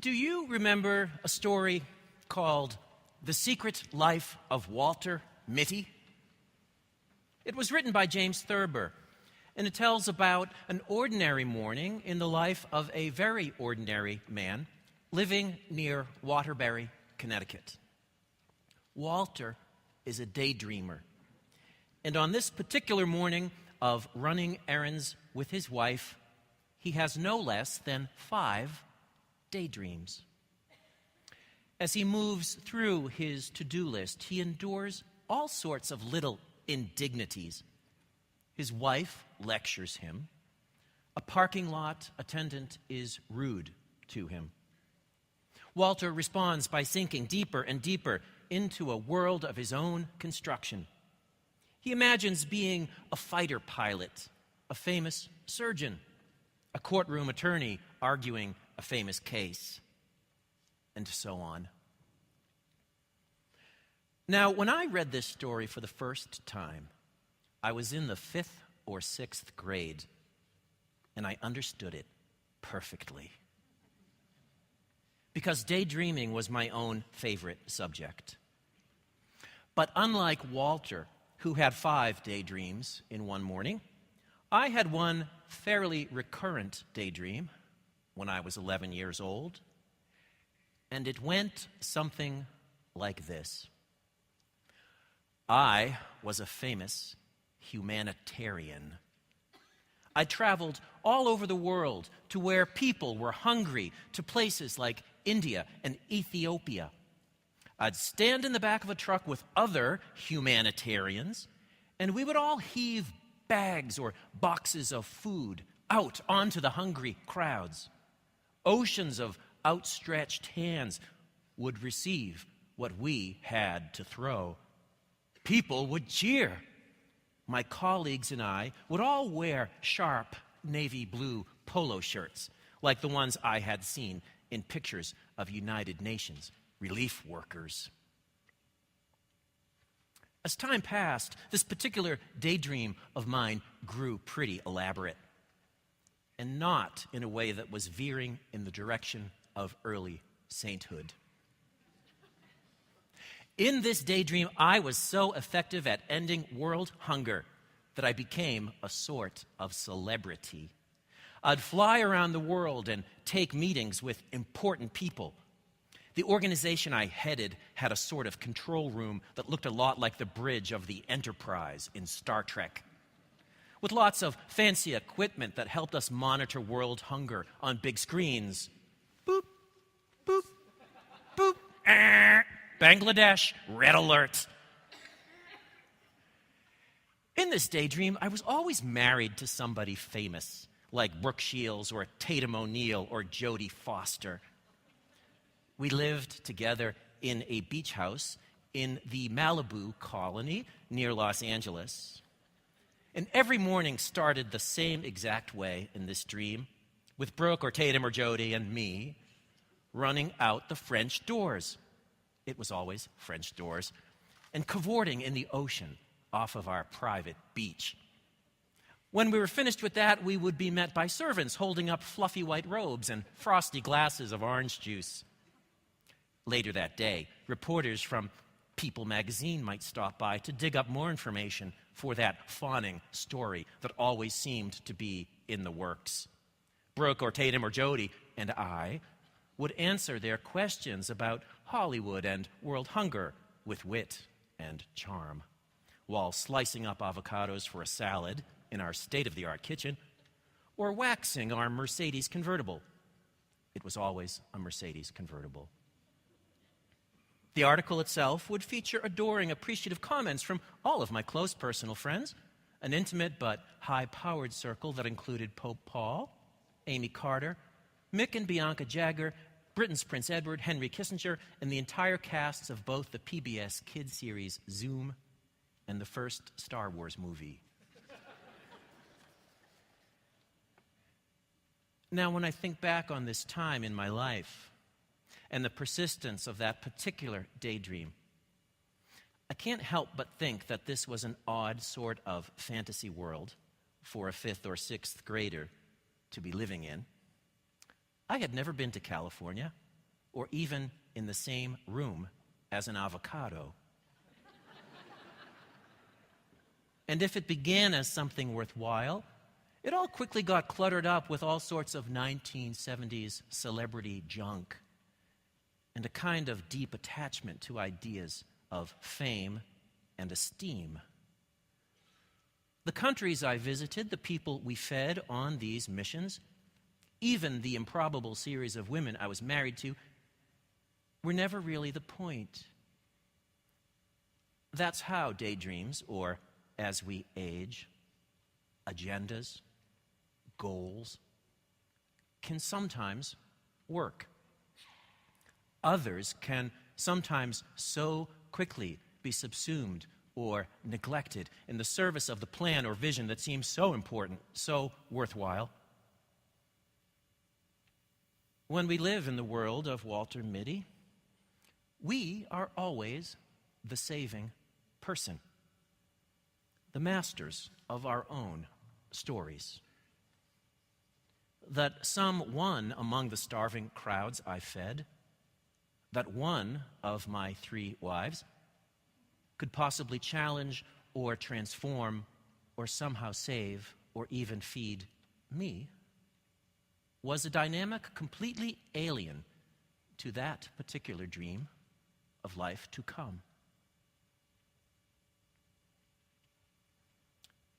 Do you remember a story called The Secret Life of Walter Mitty? It was written by James Thurber, and it tells about an ordinary morning in the life of a very ordinary man living near Waterbury, Connecticut. Walter is a daydreamer, and on this particular morning of running errands with his wife, he has no less than 5 daydreams. As he moves through his to-do list, he endures all sorts of little indignities. His wife lectures him. A parking lot attendant is rude to him. Walter responds by sinking deeper and deeper into a world of his own construction. He imagines being a fighter pilot, a famous surgeon, a courtroom attorney arguing a famous case, and so on. Now, when I read this story for the first time, I was in the 5th or 6th grade, and I understood it perfectly. Because daydreaming was my own favorite subject. But unlike Walter, who had 5 daydreams in one morning, I had one fairly recurrent daydream when I was 11 years old, and it went something like this. I was a famous humanitarian. I traveled all over the world to where people were hungry, to places like India and Ethiopia. I'd stand in the back of a truck with other humanitarians, and we would all heave bags or boxes of food out onto the hungry crowds. Oceans of outstretched hands would receive what we had to throw. People would cheer. My colleagues and I would all wear sharp navy blue polo shirts, like the ones I had seen in pictures of United Nations relief workers. As time passed, this particular daydream of mine grew pretty elaborate, and not in a way that was veering in the direction of early sainthood. In this daydream, I was so effective at ending world hunger that I became a sort of celebrity. I'd fly around the world and take meetings with important people. The organization I headed had a sort of control room that looked a lot like the bridge of the Enterprise in Star Trek, with lots of fancy equipment that helped us monitor world hunger on big screens. Boop, boop, boop, Bangladesh, red alert. In this daydream, I was always married to somebody famous, like Brooke Shields or Tatum O'Neal or Jodie Foster. We lived together in a beach house in the Malibu colony near Los Angeles. And every morning started the same exact way in this dream, with Brooke or Tatum or Jodie and me running out the French doors. It was always French doors, and cavorting in the ocean off of our private beach. When we were finished with that, we would be met by servants holding up fluffy white robes and frosty glasses of orange juice. Later that day, reporters from People magazine might stop by to dig up more information for that fawning story that always seemed to be in the works. Brooke or Tatum or Jodie and I would answer their questions about Hollywood and world hunger with wit and charm, while slicing up avocados for a salad in our state-of-the-art kitchen, or waxing our Mercedes convertible. It was always a Mercedes convertible. The article itself would feature adoring, appreciative comments from all of my close personal friends, an intimate but high-powered circle that included Pope Paul, Amy Carter, Mick and Bianca Jagger, Britain's Prince Edward, Henry Kissinger, and the entire casts of both the PBS kids series Zoom and the first Star Wars movie. Now, when I think back on this time in my life and the persistence of that particular daydream, I can't help but think that this was an odd sort of fantasy world for a 5th or 6th grader to be living in. I had never been to California. or even in the same room as an avocado. And if it began as something worthwhile, it all quickly got cluttered up with all sorts of 1970s celebrity junk and a kind of deep attachment to ideas of fame and esteem. The countries I visited, the people we fed on these missions, even the improbable series of women I was married to, were never really the point. That's how daydreams, or as we age, agendas, goals, can sometimes work. Others can sometimes so quickly be subsumed or neglected in the service of the plan or vision that seems so important, so worthwhile. When we live in the world of Walter Mitty, we are always the saving person, the masters of our own stories. That some one among the starving crowds I fed, that one of my 3 wives, could possibly challenge or transform or somehow save or even feed me, was a dynamic completely alien to that particular dream of life to come.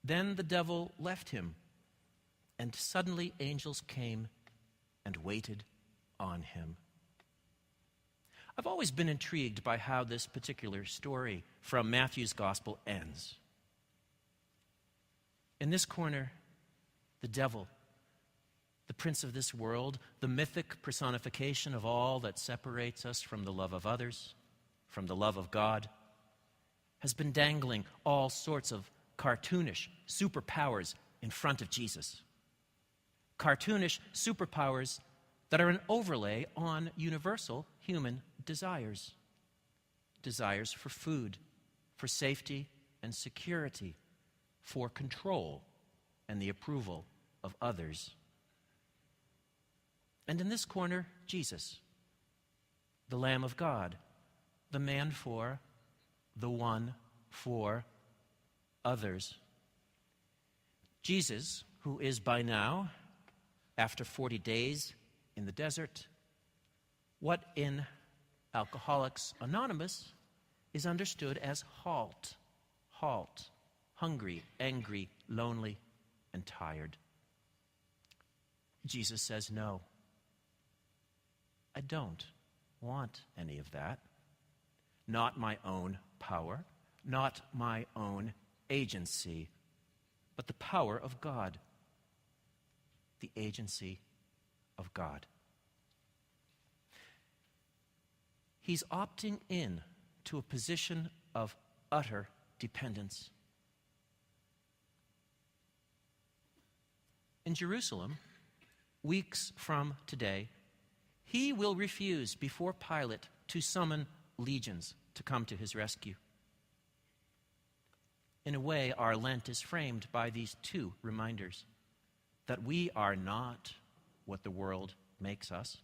Then the devil left him, and suddenly angels came and waited on him. I've always been intrigued by how this particular story from Matthew's Gospel ends. In this corner, the devil, the prince of this world, the mythic personification of all that separates us from the love of others, from the love of God, has been dangling all sorts of cartoonish superpowers in front of Jesus. Cartoonish superpowers that are an overlay on universal human desires. Desires for food, for safety and security, for control and the approval of others. And in this corner, Jesus, the Lamb of God, the man for, the one for others. Jesus, who is by now, after 40 days in the desert, what in Alcoholics Anonymous is understood as halt, hungry, angry, lonely, and tired. Jesus says, no, I don't want any of that. Not my own power, not my own agency, but the power of God, the agency of God. He's opting in to a position of utter dependence. In Jerusalem, weeks from today, he will refuse before Pilate to summon legions to come to his rescue. In a way, our Lent is framed by these 2 reminders, that we are not what the world makes us,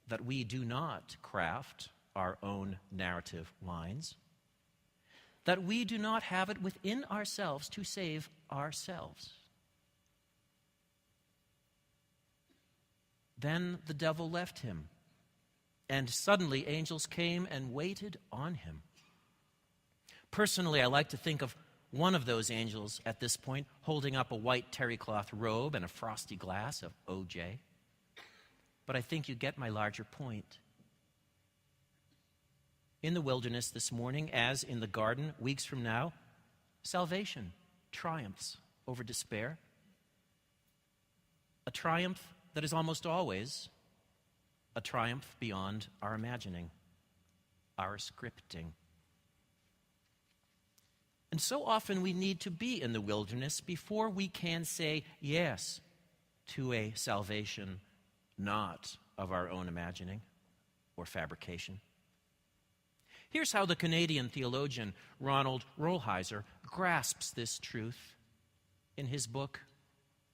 that we do not craft our own narrative lines, that we do not have it within ourselves to save ourselves. Then the devil left him, and suddenly angels came and waited on him. Personally, I like to think of one of those angels at this point holding up a white terry cloth robe and a frosty glass of OJ. But I think you get my larger point. In the wilderness this morning, as in the garden weeks from now, salvation triumphs over despair. A triumph that is almost always a triumph beyond our imagining, our scripting. And so often we need to be in the wilderness before we can say yes to a salvation not of our own imagining or fabrication. Here's how the Canadian theologian Ronald Rolheiser grasps this truth in his book,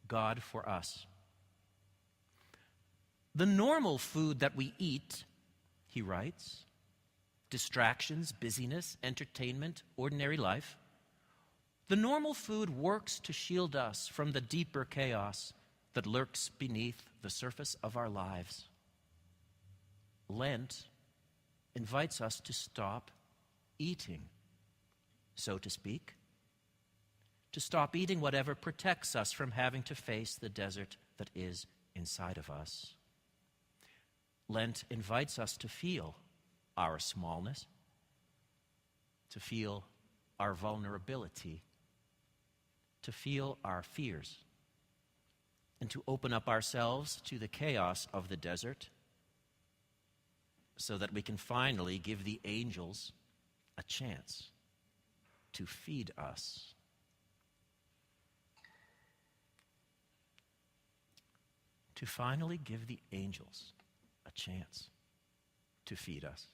God for Us. The normal food that we eat, he writes, distractions, busyness, entertainment, ordinary life, the normal food works to shield us from the deeper chaos that lurks beneath the surface of our lives. Lent invites us to stop eating, so to speak, to stop eating whatever protects us from having to face the desert that is inside of us. Lent invites us to feel our smallness, to feel our vulnerability, to feel our fears, and to open up ourselves to the chaos of the desert so that we can finally give the angels a chance to feed us. To finally give the angels a chance to feed us.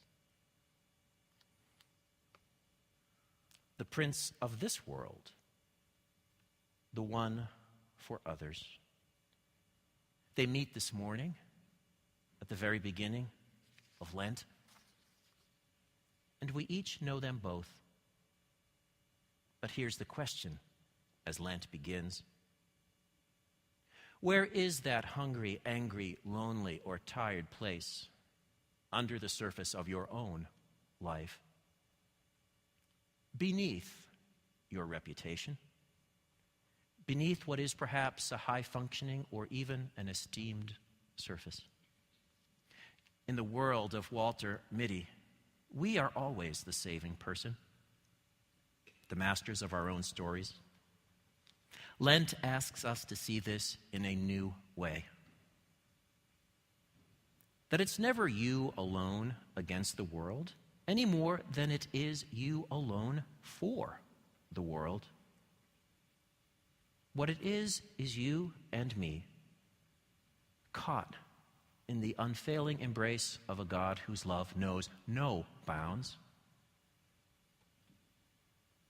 The prince of this world, the one for others. They meet this morning at the very beginning of Lent, and we each know them both. But here's the question as Lent begins. Where is that hungry, angry, lonely, or tired place under the surface of your own life? Beneath your reputation? Beneath what is perhaps a high-functioning or even an esteemed surface? In the world of Walter Mitty, we are always the saving person, the masters of our own stories. Lent asks us to see this in a new way. That it's never you alone against the world, any more than it is you alone for the world. What it is you and me, caught in the unfailing embrace of a God whose love knows no bounds,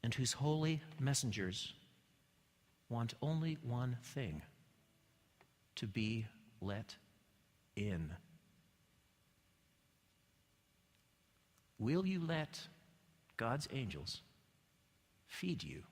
and whose holy messengers want only one thing: to be let in. Will you let God's angels feed you?